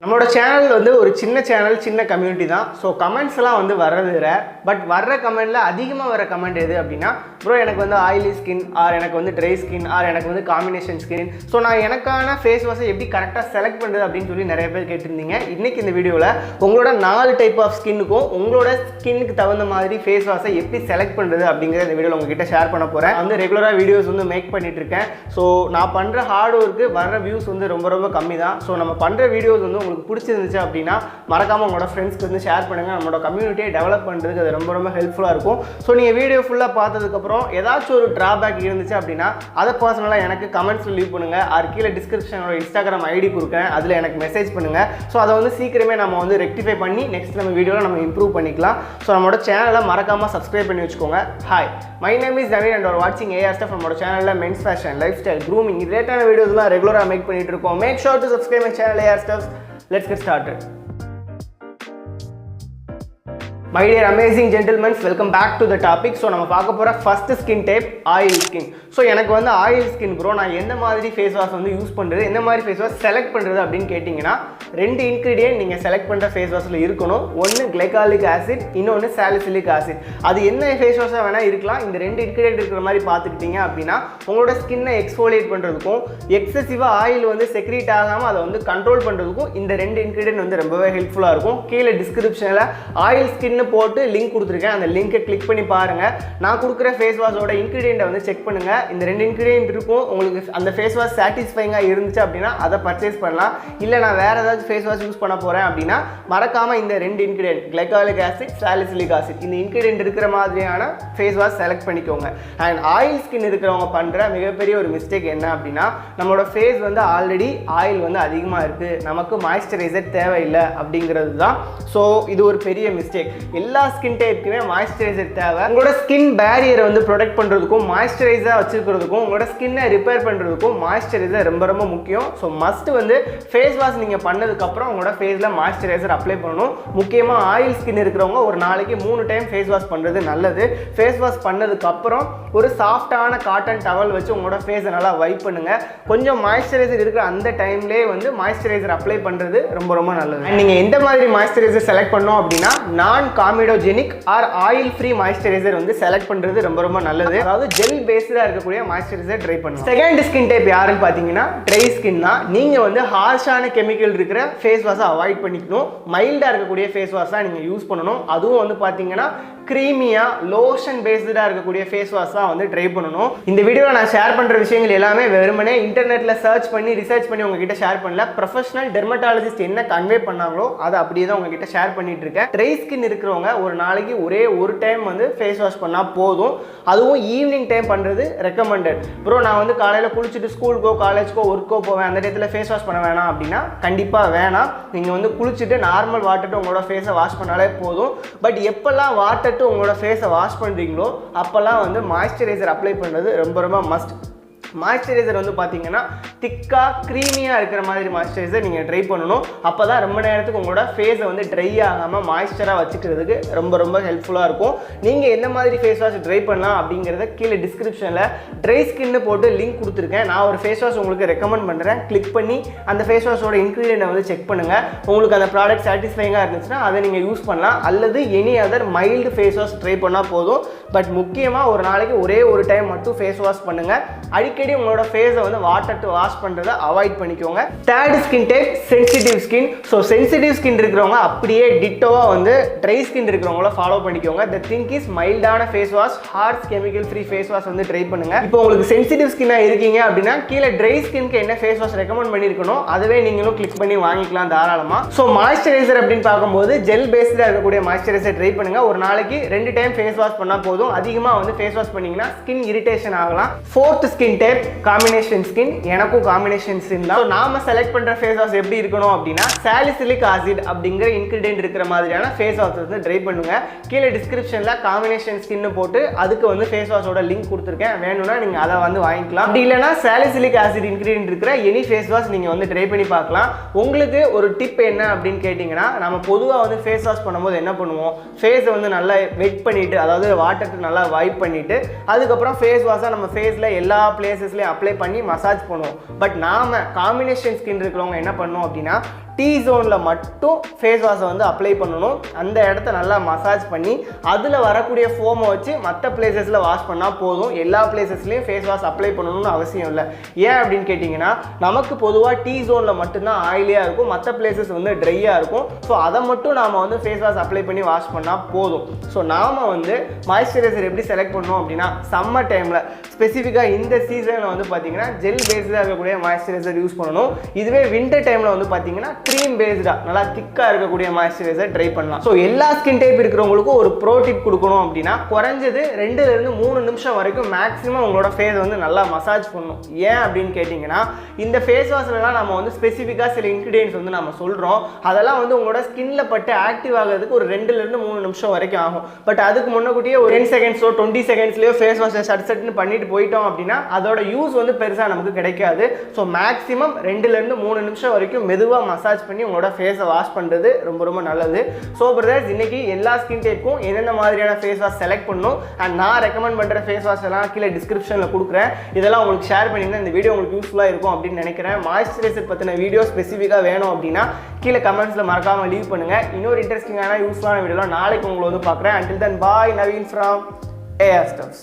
நம்மளோட சேனல் வந்து ஒரு சின்ன சேனல், சின்ன கம்யூனிட்டி தான். ஸோ கமெண்ட்ஸ்லாம் வந்து வர்றது ரேர். பட் வர்ற கமெண்ட்டில் அதிகமாக வர கமெண்ட் எது அப்படின்னா, ப்ரோ எனக்கு வந்து ஆயிலி ஸ்கின், ஆர் எனக்கு வந்து ட்ரை ஸ்கின், ஆர் எனக்கு வந்து காம்பினேஷன் ஸ்கின். ஸோ நான் எனக்கான ஃபேஸ் வாஷை எப்படி கரெக்டாக செலக்ட் பண்ணுறது அப்படின்னு சொல்லி நிறைய பேர் கேட்டிருந்தீங்க. இன்றைக்கி இந்த வீடியோவில் உங்களோட 4 டைப் ஆஃப் ஸ்கின்னுக்கும் உங்களோட ஸ்கின்னுக்கு தகுந்த மாதிரி ஃபேஸ் வாஷை எப்படி செலக்ட் பண்ணுறது அப்படிங்கிற இந்த வீடியோவில் உங்ககிட்ட ஷேர் பண்ண போகிறேன். வந்து ரெகுலராக வீடியோஸ் வந்து மேக் பண்ணிட்டு இருக்கேன். ஸோ நான் பண்ணுற ஹார்ட் ஒர்க்கு வர்ற வியூஸ் வந்து ரொம்ப கம்மி தான். ஸோ நம்ம பண்ணுற வீடியோஸ் வந்து உங்களுக்கு பிடிச்சிருந்துச்சு அப்படின்னா மறக்காமல் உங்களோட ஃப்ரெண்ட்ஸ்க்கு வந்து ஷேர் பண்ணுங்கள். நம்மளோட கம்யூனிட்டியை டெவலப் பண்ணுறதுக்கு அது ரொம்ப ஹெல்ப்ஃபுல்லாக இருக்கும். ஸோ நீங்கள் வீடியோ ஃபுல்லாக பார்த்ததுக்கப்புறம் ஏதாச்சும் ஒரு ட்ராபேக் இருந்துச்சு அப்படின்னா அதை பர்சனலாக எனக்கு கமெண்ட்ஸில் லீவ் பண்ணுங்கள். அது கீழே டிஸ்கிரிப்ஷனோட இன்ஸ்டாகிராம் ஐடி கொடுக்கேன், அதில் எனக்கு மெசேஜ் பண்ணுங்கள். ஸோ அதை வந்து சீக்கிரமே நம்ம வந்து ரெக்டிஃபை பண்ணி நெக்ஸ்ட் நம்ம வீடியோவில் நம்ம இம்ப்ரூவ் பண்ணிக்கலாம். ஸோ நம்மளோட சேனலை மறக்காமல் சப்ஸ்கிரைப் பண்ணி வச்சுக்கோங்க. Hi, my name is Naveen and வாட்சிங் ஏஆர் ஸ்டஃப். நம்மளோட சேனலில் men's fashion, life style, grooming ரிலேட்டான வீடியோஸ்லாம் ரெகுலராக மேக் பண்ணிட்டு இருக்கோம். Make sure to subscribe my channel AR stuff. Let's get started. My dear amazing gentlemen, welcome back to the topic. So நம்ம பார்க்க போகிற first skin type oil skin. So எனக்கு வந்து ஆயில் ஸ்கின் ப்ரோ, நான் எந்த மாதிரி ஃபேஸ் வாஷ் வந்து use பண்ணுறது, எந்த மாதிரி ஃபேஸ் வாஷ் செலக்ட் பண்ணுறது அப்படின்னு கேட்டிங்கன்னா, 2 இன்க்ரீடியன்ட் நீங்கள் செலக்ட் பண்ணுற ஃபேஸ் வாஷில் இருக்கணும். ஒன்று கிளைகாலிக் ஆசிட், இன்னொன்று சாலிசிலிக் ஆசிட். அது என்ன ஃபேஸ் வாஷாக வேணால் இருக்கலாம். இந்த 2 இன்க்ரீடியன்ட் இருக்கிற மாதிரி பார்த்துக்கிட்டிங்க அப்படின்னா உங்களோட ஸ்கின்னை எக்ஸ்ஃபோலியேட் பண்ணுறதுக்கும் எக்ஸசிவாக ஆயில் வந்து செக்ரீட் ஆகாமல் அதை வந்து கண்ட்ரோல் பண்ணுறதுக்கும் இந்த 2 இன்க்ரீடியன்ட் வந்து ரொம்பவே ஹெல்ப்ஃபுல்லாக இருக்கும். கீழே டிஸ்கிரிப்ஷனில் ஆயில் ஸ்கின் போட்டு லிங்க் கொடுத்துருக்கேன். அந்த லிங்கை கிளிக் பண்ணி பாருங்கள். நான் கொடுக்குற ஃபேஸ் வாஷோட இன்க்ரீடியண்ட்டை வந்து செக் பண்ணுங்கள். இந்த 2 இன்க்ரீடியன்ட் இருக்கும். உங்களுக்கு அந்த ஃபேஸ் வாஷ் சாட்டிஸ்ஃபைங்காக இருந்துச்சு அப்படின்னா அதை பர்ச்சேஸ் பண்ணலாம். இல்லை நான் வேறு ஏதாச்சும் ஃபேஸ் வாஷ் யூஸ் பண்ண போகிறேன் அப்படின்னா மறக்காமல் இந்த 2 ingredient glycolic acid, salicylic acid, இந்த இன்க்ரீடியன்ட் இருக்கிற மாதிரியான ஃபேஸ் வாஷ் செலக்ட் பண்ணிக்கோங்க. அண்ட் ஆயில் ஸ்கின் இருக்கிறவங்க பண்ணுற மிகப்பெரிய ஒரு மிஸ்டேக் என்ன அப்படின்னா, நம்மளோட ஃபேஸ் வந்து ஆல்ரெடி ஆயில் வந்து அதிகமாக இருக்குது, நமக்கு மாய்ஸ்சரைசர் தேவையில்லை அப்படிங்கிறது தான். ஸோ இது ஒரு பெரிய மிஸ்டேக். எல்லா ஸ்கின் டைப்புக்குமே மாய்ஸ்சரைசர் தேவை. உங்களோட ஸ்கின் பேரியரை வந்து ப்ரொடெக்ட் பண்ணுறதுக்கும் மாய்ஸ்சரைசராக வச்சுருக்கிறதுக்கும் உங்களோட ஸ்கின்னை ரிப்பேர் பண்ணுறதுக்கும் மாய்ஸ்சரைசர் ரொம்ப முக்கியம். ஸோ மஸ்ட் வந்து ஃபேஸ் வாஷ் நீங்கள் பண்ணதுக்கப்புறம் உங்களோட ஃபேஸில் மாய்ஸ்சரைசர் அப்ளை பண்ணணும். முக்கியமாக ஆயில் ஸ்கின் இருக்கிறவங்க ஒரு நாளைக்கு 3 டைம் ஃபேஸ் வாஷ் பண்ணுறது நல்லது. ஃபேஸ் வாஷ் பண்ணதுக்கப்புறம் ஒரு சாஃப்டான காட்டன் டவல் வச்சு உங்களோட ஃபேஸை நல்லா வைப் பண்ணுங்கள். கொஞ்சம் மாய்ஸ்சரைசர் இருக்கிற அந்த டைம்லேயே வந்து மாய்ஸ்சரைசர் அப்ளை பண்ணுறது ரொம்ப நல்லது. அண்ட் நீங்கள் எந்த மாதிரி மாய்ஸ்சரைசர் செலக்ட் பண்ணோம் அப்படின்னா, நான் காமிடோஜெனிக் ஆர் ஆயில் ஃப்ரீ மாய்ஸ்சரைசர் வந்து செலக்ட் பண்ணுறது ரொம்ப நல்லது. அதாவது ஜெல் பேஸ்டாக இருக்கக்கூடிய மாய்ஸ்சரைசர் ட்ரை பண்ணலாம். செகண்ட் ஸ்கின் டைப் யாருன்னு பார்த்தீங்கன்னா ட்ரை ஸ்கின் தான். நீங்கள் வந்து ஹார்ஷான கெமிக்கல் இருக்கிற ஃபேஸ் வாஷை அவாய்ட் பண்ணிக்கணும். மைல்டாக இருக்கக்கூடிய ஃபேஸ் வாஷாக நீங்கள் யூஸ் பண்ணணும். அதுவும் வந்து பார்த்தீங்கன்னா க்ரீமியாக லோஷன் பேஸ்டாக இருக்கக்கூடிய ஃபேஸ் வாஷ் தான் வந்து ட்ரை பண்ணணும். இந்த வீடியோவில் நான் ஷேர் பண்ணுற விஷயங்கள் எல்லாமே வெறுமனே இன்டர்நெட்டில் சர்ச் பண்ணி ரிசர்ச் பண்ணி உங்ககிட்ட ஷேர் பண்ணல. ப்ரொஃபஷனல் டெர்மட்டாலஜிஸ்ட் என்ன கன்வே பண்ணாங்களோ அதை அப்படியே தான் உங்ககிட்ட ஷேர் பண்ணிட்டு இருக்கேன். ட்ரை ஸ்கின் இருக்கிறவங்க ஒரு நாளைக்கு ஒரே ஒரு டைம் வந்து ஃபேஸ் வாஷ் பண்ணால் போதும். அதுவும் ஈவினிங் டைம் பண்ணுறது ரெக்கமெண்டட். ப்ரோ நான் வந்து காலையில் குளிச்சுட்டு ஸ்கூலுக்கோ காலேஜ்க்கோ ஒர்க்கோ போவேன், அந்த இடத்துல ஃபேஸ் வாஷ் பண்ண வேணாம் அப்படின்னா கண்டிப்பாக வேணாம். நீங்கள் வந்து குளிச்சுட்டு நார்மல் வாட்டர்ட்டு உங்களோட ஃபேஸை வாஷ் பண்ணாலே போதும். பட் எப்போல்லாம் வாட்டர் உங்களோட ஃபேஸை வாஷ் பண்ணுறீங்களோ அப்போல்லாம் வந்து மாய்ஸ்சரைசர் அப்ளை பண்ணுறது ரொம்ப மஸ்ட். மாய்ஸ்சரைசர் வந்து பார்த்தீங்கன்னா திக்காக க்ரீமியாக இருக்கிற மாதிரி மாய்ஸ்சரைசர் நீங்கள் ட்ரை பண்ணணும். அப்போ தான் ரொம்ப நேரத்துக்கு உங்களோட ஃபேஸை வந்து ட்ரை ஆகாமல் மாய்ஸ்சராக வச்சுக்கிறதுக்கு ரொம்ப ஹெல்ப்ஃபுல்லாக இருக்கும். நீங்கள் எந்த மாதிரி ஃபேஸ் வாஷ் ட்ரை பண்ணலாம் அப்படிங்கிறத கீழே டிஸ்கிரிப்ஷனில் ட்ரை ஸ்கின்னு போட்டு லிங்க் கொடுத்துருக்கேன். நான் ஒரு ஃபேஸ் வாஷ் உங்களுக்கு ரெக்கமெண்ட் பண்ணுறேன். கிளிக் பண்ணி அந்த ஃபேஸ் வாஷோட இன்க்ரீடியண்ட்டை வந்து செக் பண்ணுங்கள். உங்களுக்கு அந்த ப்ராடக்ட் சாட்டிஸ்ஃபைங்காக இருந்துச்சுன்னா அதை நீங்கள் யூஸ் பண்ணலாம். அல்லது any other mild face wash try பண்ணால் போதும். பட் முக்கியமாக ஒரு நாளைக்கு ஒரே ஒரு டைம் மட்டும் ஃபேஸ் வாஷ் பண்ணுங்கள். அடிக்கடி உங்களோட ஃபேஸை வந்து வாட்டர் டு வாஷ் பண்ணுறதை அவாய்ட் பண்ணிக்கோங்க. Third skin type sensitive skin. So sensitive skin இருக்கிறவங்க அப்படியே டிட்டோவாக வந்து ட்ரை ஸ்கின் இருக்கிறவங்கள ஃபாலோ பண்ணிக்கோங்க. த திங்க் இஸ் மைல்டான face wash, harsh chemical free face wash வந்து ட்ரை பண்ணுங்கள். இப்போ உங்களுக்கு சென்சிட்டிவ் ஸ்கின்னாக இருக்கீங்க அப்படின்னா கீழே ட்ரை ஸ்கின்க்கு என்ன ஃபேஸ் வாஷ் ரெக்கமெண்ட் பண்ணியிருக்கணும் அதுவே நீங்களும் கிளிக் பண்ணி வாங்கிக்கலாம் தாராளமாக. ஸோ மாய்ஸ்சரைசர் அப்படின்னு பார்க்கும்போது ஜெல் பேஸ்டாக இருக்கக்கூடிய மாய்ஸ்சரைசர் ட்ரை பண்ணுங்கள். ஒரு நாளைக்கு 2 டைம் ஃபேஸ் வாஷ் பண்ணால் போதும். அதிகமாக வந்து ஃபேஸ் வாஷ் பண்ணிங்கன்னா ஸ்கின் இரிட்டேஷன் ஆகலாம். Fourth skin type combination skin. எனக்கும் காம்பினேஷன் ஸ்கின் தான். நாம செலக்ட் பண்ற ஃபேஸ் வாஷ் எப்படி இருக்கணும் அப்படின்னா சாலிசிலிக் ஆசிட் அப்படிங்கிற இன்கிரிடியன்ட் இருக்கிற மாதிரியான ஃபேஸ் வாஷ் வந்து ட்ரை பண்ணுங்க. கீழே டிஸ்கிரிப்ஷன்ல காம்பினேஷன் ஸ்கின் போட்டு அதுக்கு வந்து ஃபேஸ் வாஷோட லிங்க் கொடுத்துருக்கேன். வேணும்னா நீங்க அதை வந்து வாங்கிக்கலாம். அப்படி இல்லைன்னா சாலிசிலிக் ஆசிட் இன்கிரிடியன்ட் இருக்கிற எனி ஃபேஸ் வாஷ் நீங்க வந்து ட்ரை பண்ணி பார்க்கலாம். உங்களுக்கு ஒரு டிப் என்ன அப்படின்னு கேட்டீங்கன்னா, நம்ம பொதுவாக வந்து ஃபேஸ் வாஷ் பண்ணும்போது என்ன பண்ணுவோம், ஃபேஸை வந்து நல்லா வெட் பண்ணிட்டு, அதாவது வாட்டர் நல்லா வைப் பண்ணிட்டு அதுக்கப்புறம் ஃபேஸ் வாஷை நம்ம ஃபேஸில் எல்லா பிளேசஸ்லையும் அப்ளை பண்ணி மசாஜ் பண்ணுவோம். பட் நாம காம்பினேஷன் ஸ்கின் இருக்கிறவங்க என்ன பண்ணோம் அப்படின்னா T zone மட்டும் ஃபேஸ் வாஷை வந்து அப்ளை பண்ணணும். அந்த இடத்த நல்லா மசாஜ் பண்ணி அதில் வரக்கூடிய ஃபோமை வச்சு மற்ற பிளேசஸில் வாஷ் பண்ணால் போதும். எல்லா பிளேசஸ்லையும் ஃபேஸ் வாஷ் அப்ளை பண்ணணும்னு அவசியம் இல்லை. ஏன் அப்படின்னு கேட்டிங்கன்னா நமக்கு பொதுவாக T zone மட்டும்தான் ஆயிலியாக இருக்கும், மற்ற பிளேசஸ் வந்து ட்ரையாக இருக்கும். ஸோ அதை மட்டும் நாம் வந்து ஃபேஸ் வாஷ் அப்ளை பண்ணி வாஷ் பண்ணால் போதும். ஸோ நாம் வந்து மாய்ஸ்சரைசர் எப்படி செலக்ட் பண்ணோம் அப்படின்னா சம்மர் டைமில் ஸ்பெசிஃபிக்காக இந்த சீசனில் வந்து பார்த்தீங்கன்னா ஜெல் பேஸ்டாக இருக்கக்கூடிய மாய்ஸ்சரைசர் யூஸ் பண்ணணும். இதுவே வின்டர் டைமில் வந்து பார்த்தீங்கன்னா க்ரீம் பேஸ்டாக நல்லா திக்காக இருக்கக்கூடிய மாய்ஸ்சரைசர் ட்ரை பண்ணலாம். ஸோ எல்லா ஸ்கின் டைப் இருக்கிறவங்களுக்கும் ஒரு ப்ரோ டிப் கொடுக்கணும் அப்படின்னா குறைஞ்சது 2-3 நிமிஷம் வரைக்கும் மேக்ஸிமம் உங்களோட ஃபேஸ் வந்து நல்லா மசாஜ் பண்ணணும். ஏன் அப்படின்னு கேட்டிங்கன்னா இந்த ஃபேஸ் வாஷ்லாம் நம்ம வந்து ஸ்பெசிஃபிக்காக சில இன்க்ரீடியன்ஸ் வந்து நம்ம சொல்கிறோம். அதெல்லாம் வந்து உங்களோட ஸ்கின்ல பட்டு ஆக்டிவ் ஆகிறதுக்கு ஒரு 2-3 நிமிஷம் வரைக்கும் ஆகும். பட் அதுக்கு முன்னக்கூட்டியே ஒரு 10 செகண்ட்ஸோ 20 செகண்ட்ஸ்லையோ ஃபேஸ் வாஷை சட்டுன்னு பண்ணிட்டு போயிட்டோம் அப்படின்னா அதோட யூஸ் வந்து பெருசாக நமக்கு கிடைக்காது. ஸோ மேக்ஸிமம் 2-3 நிமிஷம் வரைக்கும் மெதுவாக மசாஜ் பண்ணி உங்களோட ஃபேஸை வாஷ் பண்ணுறது ரொம்ப ரொம்ப நல்லது. ஸோ பிரதர்ஸ், இன்னைக்கு எல்லா ஸ்கின் டைப்புக்கும் என்னென்ன மாதிரியான ஃபேஸ் வாஷ் செலக்ட் பண்ணணும் அண்ட் நான் ரெக்கமெண்ட் பண்ணுற ஃபேஸ் வாஷ் எல்லாம் கீழே டிஸ்கிரிப்ஷனில் கொடுக்குறேன். இதெல்லாம் உங்களுக்கு ஷேர் பண்ணிங்கன்னா இந்த வீடியோ உங்களுக்கு யூஸ்ஃபுல்லாக இருக்கும் அப்படின்னு நினைக்கிறேன். மாய்ஸ்சரைசர் பற்றின வீடியோ ஸ்பெசிஃபிக்காக வேணும் அப்படின்னா கீழே கமெண்ட்ஸில் மறக்காமல் லீவ் பண்ணுங்கள். இன்னொரு இன்ட்ரெஸ்டிங்கான யூஸ்ஃபுல்லான வீடியோலாம் நாளைக்கு உங்களை வந்து பார்க்குறேன். Until then, bye. Naveen from AR Stuffs.